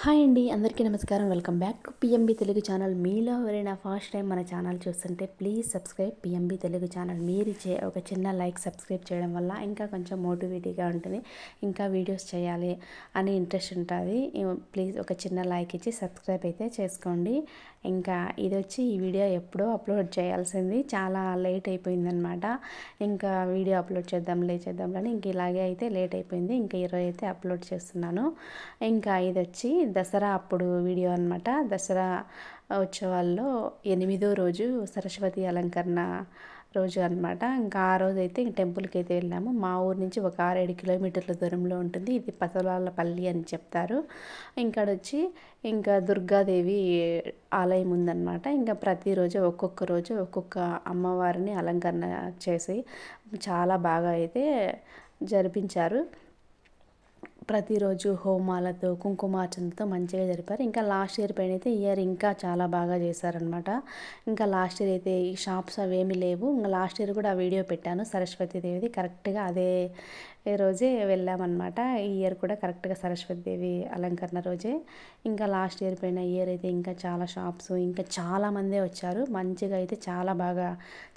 Hi అండి, అందరికీ నమస్కారం. Welcome back to PMB Telugu channel. మీలో ఎవరైనా ఫస్ట్ టైం మన ఛానల్ చూస్తుంటే please subscribe PMB Telugu channel. మీరు ఇచ్చే ఒక చిన్న లైక్, సబ్స్క్రైబ్ చేయడం వల్ల ఇంకా కొంచెం మోటివేటివ్గా ఉంటుంది, ఇంకా వీడియోస్ చేయాలి అని ఇంట్రెస్ట్ ఉంటుంది. ప్లీజ్ ఒక చిన్న లైక్ ఇచ్చి సబ్స్క్రైబ్ అయితే చేసుకోండి. ఇంకా ఇది వచ్చి ఈ వీడియో ఎప్పుడో అప్లోడ్ చేయాల్సింది, చాలా లేట్ అయిపోయిందనమాట. ఇంకా వీడియో అప్లోడ్ చేద్దాంలని ఇంక ఇలాగే అయితే లేట్ అయిపోయింది. ఇంకా ఈరోజు అయితే అప్లోడ్ చేస్తున్నాను. ఇంకా ఇది వచ్చి దసరా అప్పుడు వీడియో అనమాట. దసరా ఉత్సవాల్లో 8వ రోజు సరస్వతి అలంకరణ రోజు అనమాట. ఇంకా ఆ రోజు అయితే టెంపుల్కి అయితే వెళ్ళాము. మా ఊరు నుంచి ఒక 6-7 కిలోమీటర్ల దూరంలో ఉంటుంది. ఇది పసలాలపల్లి అని చెప్తారు. ఇక్కడ వచ్చి ఇంకా దుర్గాదేవి ఆలయం ఉందన్నమాట. ఇంకా ప్రతిరోజు ఒక్కొక్క రోజు ఒక్కొక్క అమ్మవారిని అలంకరణ చేసి చాలా బాగా అయితే జరిపించారు. ప్రతిరోజు హోమాలతో కుంకుమార్చనతో మంచిగా జరిపారు. ఇంకా లాస్ట్ ఇయర్ పైన అయితే ఇయర్ ఇంకా చాలా బాగా చేశారనమాట. ఇంకా లాస్ట్ ఇయర్ అయితే ఈ షాప్స్ అవేమీ లేవు. ఇంకా లాస్ట్ ఇయర్ కూడా ఆ వీడియో పెట్టాను సరస్వతీదేవిది. కరెక్ట్గా అదే రోజే వెళ్ళామన్నమాట. ఈ ఇయర్ కూడా కరెక్ట్గా సరస్వతీదేవి అలంకరణ రోజే. ఇంకా లాస్ట్ ఇయర్ పైన ఇయర్ అయితే ఇంకా చాలా షాప్స్, ఇంకా చాలామందే వచ్చారు. మంచిగా అయితే చాలా బాగా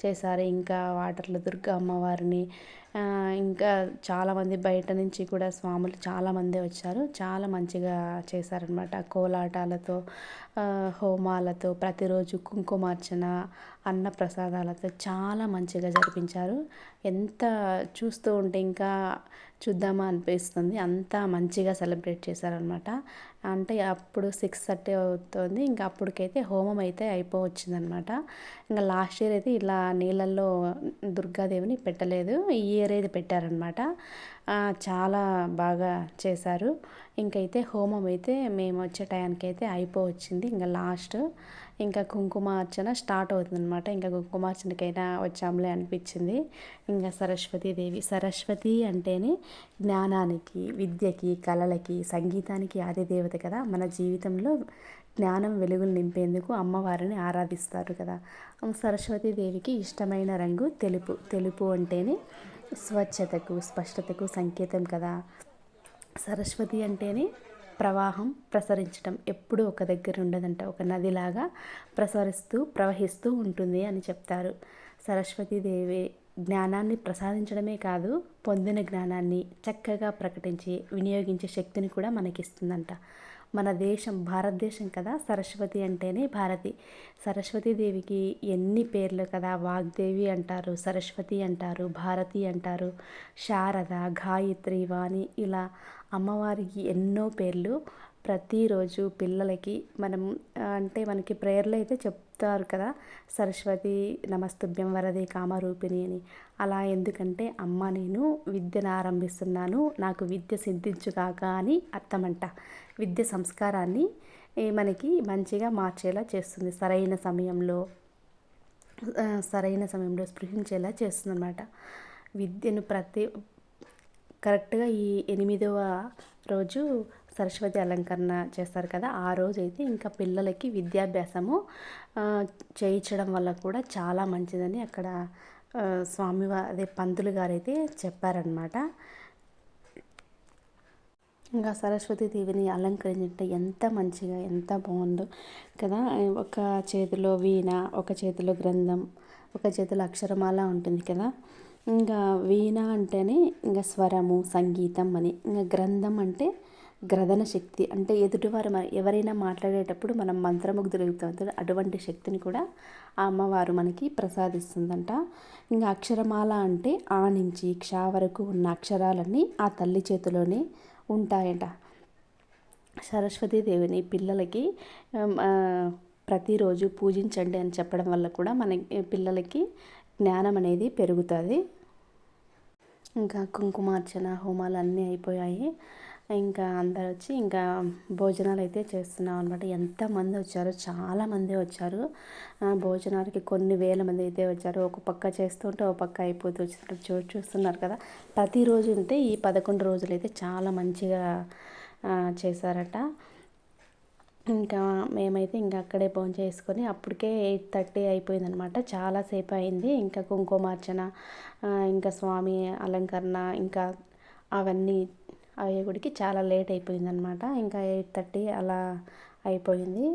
చేశారు. ఇంకా వాటర్లో దుర్గా అమ్మవారిని, ఇంకా చాలామంది బయట నుంచి కూడా స్వాములు చాలామందే వచ్చారు. చాలా మంచిగా చేశారనమాట. కోలాటాలతో, హోమాలతో, ప్రతిరోజు కుంకుమార్చన, అన్న ప్రసాదాలతో చాలా మంచిగా జరిపించారు. ఎంత చూస్తూ ఉంటే ఇంకా చూద్దామా అనిపిస్తుంది, అంతా మంచిగా సెలబ్రేట్ చేశారనమాట. అంటే అప్పుడు 6:30 అవుతుంది. ఇంకా అప్పటికైతే హోమం అయితే అయిపోవచ్చిందనమాట. ఇంకా లాస్ట్ ఇయర్ అయితే ఇలా నీళ్ళల్లో దుర్గాదేవిని పెట్టలేదు, ఈ ఇయర్ అయితే పెట్టారనమాట. చాలా బాగా చేశారు. ఇంకైతే హోమం అయితే మేము వచ్చే టయానికి అయితే అయిపోవచ్చింది. ఇంకా లాస్ట్ ఇంకా కుంకుమార్చన స్టార్ట్ అవుతుందన్నమాట. ఇంకా కుంకుమార్చనకైనా వచ్చాంలే అనిపించింది. ఇంకా సరస్వతి అంటేనే జ్ఞానానికి, విద్యకి, కళలకి, సంగీతానికి ఆదిదేవత కదా. మన జీవితంలో జ్ఞానం, వెలుగులు నింపేందుకు అమ్మవారిని ఆరాధిస్తారు కదా. సరస్వతీదేవికి ఇష్టమైన రంగు తెలుపు. తెలుపు అంటేనే స్వచ్ఛతకు, స్పష్టతకు సంకేతం కదా. సరస్వతి అంటేనే ప్రవాహం, ప్రసరించడం, ఎప్పుడూ ఒక దగ్గర ఉండదంట. ఒక నదిలాగా ప్రవహిస్తూ ఉంటుంది అని చెప్తారు. సరస్వతీదేవి జ్ఞానాన్ని ప్రసాదించడమే కాదు, పొందిన జ్ఞానాన్ని చక్కగా ప్రకటించి వినియోగించే శక్తిని కూడా మనకిస్తుందంట. మన దేశం భారతదేశం కదా, సరస్వతి అంటేనే భారతి. సరస్వతీదేవికి ఎన్ని పేర్లు కదా. వాగ్దేవి అంటారు, సరస్వతి అంటారు, భారతి అంటారు, శారద, గాయత్రి, వాణి, ఇలా అమ్మవారికి ఎన్నో పేర్లు. ప్రతిరోజు పిల్లలకి మనం అంటే మనకి ప్రేయర్లో అయితే చెప్తారు కదా, సరస్వతి నమస్తుభ్యం వరదే కామరూపిణి అని. అలా ఎందుకంటే అమ్మ, నేను విద్యను ఆరంభిస్తున్నాను, నాకు విద్య సిద్ధించుగాక అని అర్థమంట. విద్య సంస్కారాన్ని మనకి మంచిగా మార్చేలా చేస్తుంది. సరైన సమయంలో స్పృశించేలా చేస్తుందన్నమాట. విద్యను కరెక్ట్గా ఈ 8వ రోజు సరస్వతి అలంకరణ చేస్తారు కదా, ఆ రోజు అయితే ఇంకా పిల్లలకి విద్యాభ్యాసము చేయించడం వల్ల కూడా చాలా మంచిదని అక్కడ అదే పంతులు గారు అయితే చెప్పారనమాట. ఇంకా సరస్వతీదేవిని అలంకరించుంటే ఎంత మంచిగా, ఎంత బాగుందో కదా. ఒక చేతిలో వీణ, ఒక చేతిలో గ్రంథం, ఒక చేతిలో అక్షరమాల ఉంటుంది కదా. ఇంకా వీణ అంటేనే ఇంకా స్వరము, సంగీతం అని. ఇంకా గ్రంథం అంటే గ్రథన శక్తి, అంటే ఎదుటివారు ఎవరైనా మాట్లాడేటప్పుడు మనం మంత్రముగ్ధులవుతాం, అటువంటి శక్తిని కూడా ఆ అమ్మవారు మనకి ప్రసాదిస్తుందంట. ఇంకా అక్షరమాల అంటే ఆ నుంచి క్ష వరకు ఉన్న అక్షరాలన్నీ ఆ తల్లి చేతిలోనే ఉంటాయట. సరస్వతీదేవిని పిల్లలకి ప్రతిరోజు పూజించండి అని చెప్పడం వల్ల కూడా మన పిల్లలకి జ్ఞానం అనేది పెరుగుతుంది. ఇంకా కుంకుమార్చన, హోమాలు అన్నీ అయిపోయాయి. ఇంకా అందరు వచ్చి ఇంకా భోజనాలు అయితే చేస్తున్నాం అనమాట. ఎంతమంది వచ్చారో, చాలామంది వచ్చారు భోజనాలకి. కొన్ని వేల మంది అయితే వచ్చారు. ఒక పక్క చేస్తుంటే ఒక పక్క అయిపోతూ వచ్చినట్టు చూస్తున్నారు కదా. ప్రతిరోజు ఉంటే ఈ 11 రోజులు అయితే చాలా మంచిగా చేశారట. ఇంకా మేమైతే ఇంకా అక్కడే భోజనం చేసుకొని అప్పటికే 8:30 అయిపోయిందనమాట. చాలాసేపు అయింది. ఇంకా కుంకుమార్చన, ఇంకా స్వామి అలంకరణ, ఇంకా అవన్నీ అయ్యేగుడికి చాలా లేట్ అయిపోయిందనమాట. ఇంకా 8:30 అలా అయిపోయింది.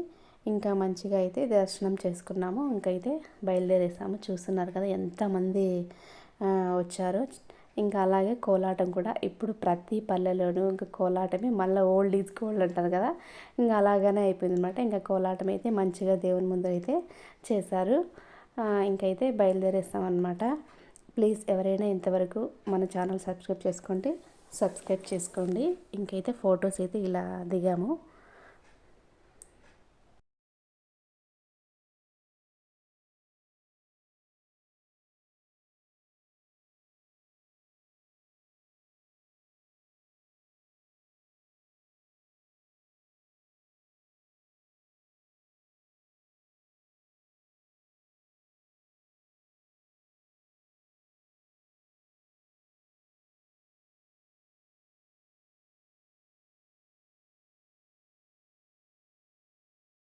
ఇంకా మంచిగా అయితే దర్శనం చేసుకున్నాము. ఇంకైతే బయలుదేరేసాము. చూస్తున్నారు కదా ఎంతమంది వచ్చారో. ఇంకా అలాగే కోలాటం కూడా ఇప్పుడు ప్రతి పల్లెలోనూ ఇంకా కోలాటమే మళ్ళీ ఓల్డ్ ఈజ్ గోల్డ్ అంటారు కదా, ఇంకా అలాగనే అయిపోయింది అనమాట. ఇంకా కోలాటం అయితే మంచిగా దేవుని ముందు అయితే చేశారు. ఇంకైతే బయలుదేరేస్తాం అనమాట. ప్లీజ్ ఎవరైనా ఇంతవరకు మన ఛానల్ సబ్స్క్రైబ్ చేసుకోండి. ఇంకైతే ఫొటోస్ అయితే ఇలా దిగాము.